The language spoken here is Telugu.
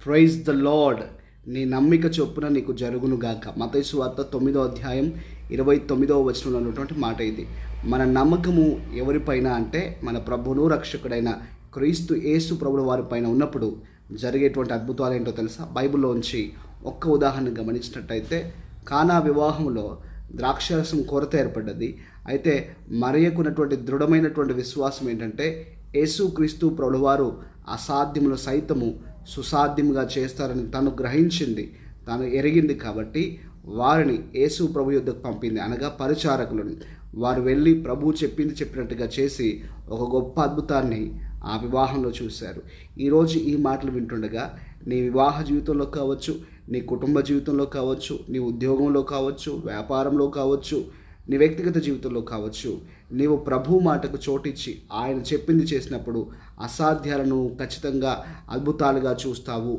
Praise the lord. నీ నమ్మిక చొప్పున నీకు జరుగునుగాక. మత్తయి సువార్త 9వ అధ్యాయం 29వ వచనంలో ఉన్నటువంటి మాట ఇది. మన నమ్మకము ఎవరిపైన అంటే మన ప్రభువును రక్షకుడైన క్రీస్తు యేసు ప్రభువు వారిపైన ఉన్నప్పుడు జరిగేటువంటి అద్భుతాలు ఏంటో తెలుసా? బైబిల్లోంచి ఒక్క ఉదాహరణ గమనించినట్టయితే, కానా వివాహంలో ద్రాక్షరసం కొరత ఏర్పడ్డది. అయితే మరియకున్నటువంటి దృఢమైనటువంటి విశ్వాసం ఏంటంటే, యేసుక్రీస్తు ప్రభువారు అసాధ్యములు సైతము సుసాధ్యముగా చేస్తారని తను గ్రహించింది, తాను ఎరిగింది. కాబట్టి వారిని యేసు ప్రభు యొద్దకు పంపింది, అనగా పరిచారకులను. వారు వెళ్ళి ప్రభు చెప్పినట్టుగా చేసి ఒక గొప్ప అద్భుతాన్ని ఆ వివాహంలో చూశారు. ఈరోజు ఈ మాటలు వింటుండగా నీ వివాహ జీవితంలో కావచ్చు, నీ కుటుంబ జీవితంలో కావచ్చు, నీ ఉద్యోగంలో కావచ్చు, వ్యాపారంలో కావచ్చు, నీ వ్యక్తిగత జీవితంలో కావచ్చు, నీవు ప్రభు మాటకు చోటిచ్చి ఆయన చెప్పింది చేసినప్పుడు అసాధ్యాలను ఖచ్చితంగా అద్భుతాలుగా చూస్తావు.